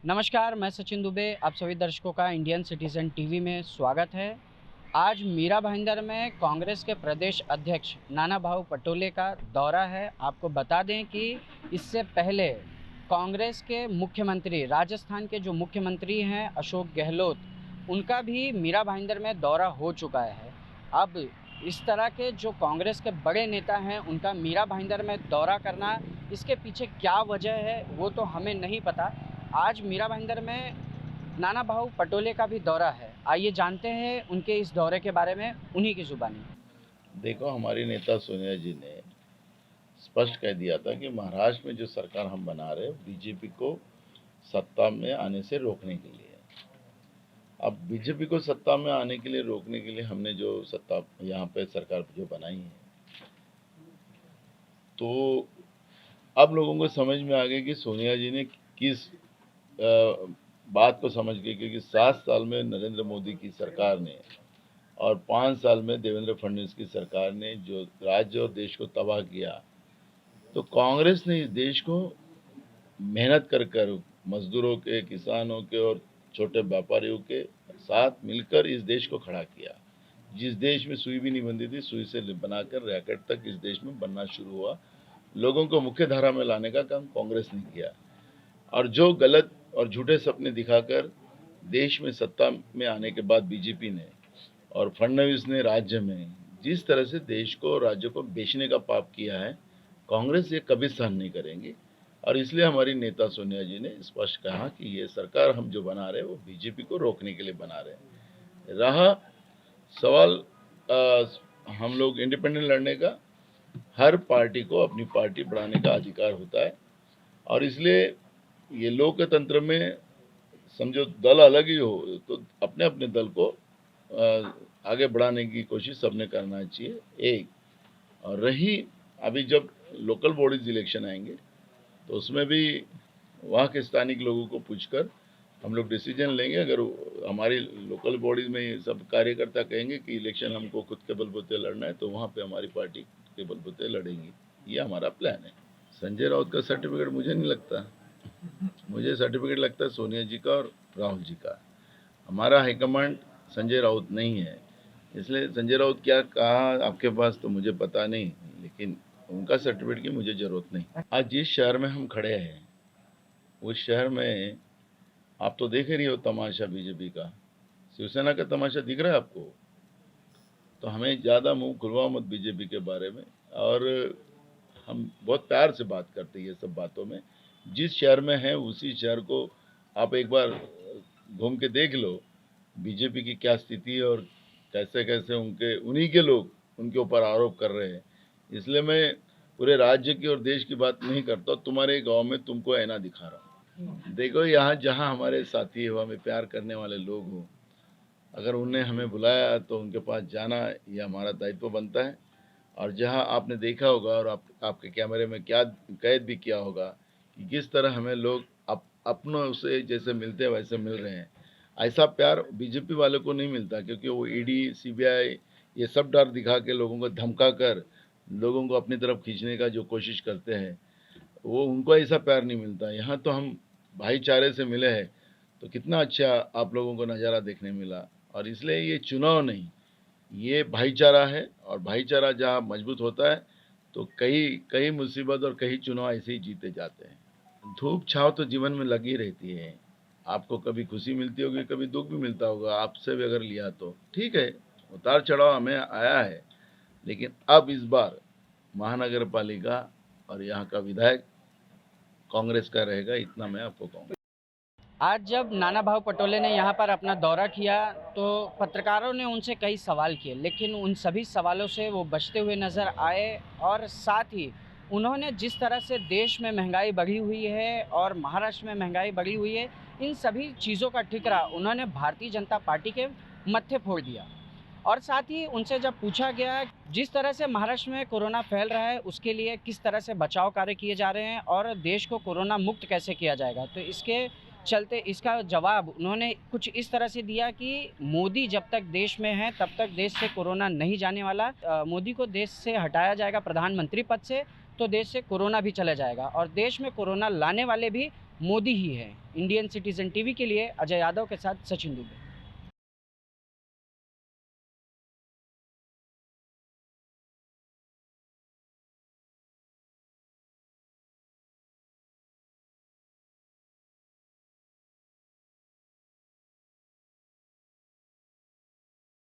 नमस्कार, मैं सचिन दुबे। आप सभी दर्शकों का इंडियन सिटीज़न टीवी में स्वागत है। आज मीरा भाईंदर में कांग्रेस के प्रदेश अध्यक्ष नाना भाऊ पटोले का दौरा है। आपको बता दें कि इससे पहले कांग्रेस के मुख्यमंत्री, राजस्थान के जो मुख्यमंत्री हैं अशोक गहलोत, उनका भी मीरा भाईंदर में दौरा हो चुका है। अब इस तरह के जो कांग्रेस के बड़े नेता हैं, उनका मीरा भाईंदर में दौरा करना, इसके पीछे क्या वजह है वो तो हमें नहीं पता। आज मीरा भाईंदर में नाना भाऊ पटोले का भी दौरा है। आइए जानते हैं उनके इस दौरे के बारे में उन्हीं की जुबानी। देखो, हमारी नेता सोनिया जी ने स्पष्ट कह दिया था कि महाराष्ट्र में जो सरकार हम बना रहे हैं बीजेपी को सत्ता में आने से रोकने के लिए। अब बीजेपी को सत्ता में आने के लिए रोकने के लिए हमने जो सत्ता यहाँ पे सरकार जो बनाई है, तो अब लोगों को समझ में आ गया कि सोनिया जी ने किस बात को समझ गए, क्योंकि 7 साल में नरेंद्र मोदी की सरकार ने और 5 साल में देवेंद्र फडणवीस की सरकार ने जो राज्य और देश को तबाह किया, तो कांग्रेस ने इस देश को मेहनत कर कर मजदूरों के, किसानों के और छोटे व्यापारियों के साथ मिलकर इस देश को खड़ा किया। जिस देश में सुई भी नहीं बनती थी, सुई से बनाकर रैकेट तक इस देश में बनना शुरू हुआ। लोगों को मुख्य धारा में लाने का काम कांग्रेस ने किया, और जो गलत और झूठे सपने दिखाकर देश में सत्ता में आने के बाद बीजेपी ने और फडणवीस ने राज्य में जिस तरह से देश को और राज्य को बेचने का पाप किया है, कांग्रेस ये कभी सहन नहीं करेंगी। और इसलिए हमारी नेता सोनिया जी ने स्पष्ट कहा कि ये सरकार हम जो बना रहे हैं वो बीजेपी को रोकने के लिए बना रहे हैं। रहा सवाल हम लोग इंडिपेंडेंट लड़ने का, हर पार्टी को अपनी पार्टी बढ़ाने का अधिकार होता है, और इसलिए ये लोकतंत्र में समझो दल अलग ही हो तो अपने अपने दल को आगे बढ़ाने की कोशिश सबने करना चाहिए। एक और रही अभी जब लोकल बॉडीज इलेक्शन आएंगे तो उसमें भी वहाँ के स्थानिक लोगों को पूछकर हम लोग डिसीजन लेंगे। अगर हमारी लोकल बॉडीज में सब कार्यकर्ता कहेंगे कि इलेक्शन हमको खुद के बलबूते लड़ना है, तो वहाँ पे हमारी पार्टी के बलबूते लड़ेंगी। ये हमारा प्लान है। संजय राउत का सर्टिफिकेट मुझे नहीं लगता, मुझे सर्टिफिकेट लगता है सोनिया जी का और राहुल जी का। हमारा हाईकमांड संजय राउत नहीं है, इसलिए संजय राउत क्या कहा आपके पास तो मुझे पता नहीं, लेकिन उनका सर्टिफिकेट की मुझे ज़रूरत नहीं। आज जिस शहर में हम खड़े हैं उस शहर में आप तो देख रही हो तमाशा बीजेपी का, शिवसेना का तमाशा दिख रहा है आपको। तो हमें ज़्यादा मुंह खुलवाओ मत बीजेपी के बारे में, और हम बहुत प्यार से बात करते हैं ये सब बातों में। जिस शहर में है उसी शहर को आप एक बार घूम के देख लो बीजेपी की क्या स्थिति है और कैसे कैसे उन्हीं के लोग उनके ऊपर आरोप कर रहे हैं। इसलिए मैं पूरे राज्य की और देश की बात नहीं करता, तुम्हारे गांव में तुमको ऐना दिखा रहा हूँ। देखो, यहाँ जहाँ हमारे साथी हो, हमें प्यार करने वाले लोग हो, अगर उन्हें हमें बुलाया तो उनके पास जाना ये हमारा दायित्व बनता है। और जहाँ आपने देखा होगा और आपके कैमरे में क्या कैद भी किया होगा कि किस तरह हमें लोग अपनों से जैसे मिलते हैं वैसे मिल रहे हैं। ऐसा प्यार बीजेपी वाले को नहीं मिलता, क्योंकि वो ईडी, सीबीआई ये सब डर दिखा के लोगों को धमका कर लोगों को अपनी तरफ खींचने का जो कोशिश करते हैं, वो उनको ऐसा प्यार नहीं मिलता। यहाँ तो हम भाईचारे से मिले हैं, तो कितना अच्छा आप लोगों को नज़ारा देखने मिला। और इसलिए ये चुनाव नहीं, ये भाईचारा है, और भाईचारा जहाँ मजबूत होता है तो कई कई मुसीबत और कई चुनाव ऐसे ही जीते जाते हैं। धूप छाँव तो जीवन में लगी रहती है। आपको कभी खुशी मिलती होगी, कभी दुख भी मिलता होगा। आपसे भी अगर लिया तो ठीक है, उतार चढ़ाव हमें आया है, लेकिन अब इस बार महानगर पालिका और यहाँ का विधायक कांग्रेस का रहेगा, इतना मैं आपको कहूँगा। आज जब नाना भाऊ पटोले ने यहाँ पर अपना दौरा किया तो पत्रकारों ने उनसे कई सवाल किए, लेकिन उन सभी सवालों से वो बचते हुए नज़र आए। और साथ ही उन्होंने जिस तरह से देश में महंगाई बढ़ी हुई है और महाराष्ट्र में महंगाई बढ़ी हुई है, इन सभी चीज़ों का ठिकरा उन्होंने भारतीय जनता पार्टी के मत्थे फोड़ दिया। और साथ ही उनसे जब पूछा गया जिस तरह से महाराष्ट्र में कोरोना फैल रहा है उसके लिए किस तरह से बचाव कार्य किए जा रहे हैं और देश को कोरोना मुक्त कैसे किया जाएगा, तो इसके चलते इसका जवाब उन्होंने कुछ इस तरह से दिया कि मोदी जब तक देश में है तब तक देश से कोरोना नहीं जाने वाला। मोदी को देश से हटाया जाएगा प्रधानमंत्री पद से तो देश से कोरोना भी चला जाएगा और देश में कोरोना लाने वाले भी मोदी ही है। इंडियन सिटीजन टीवी के लिए अजय यादव के साथ सचिन दुबे।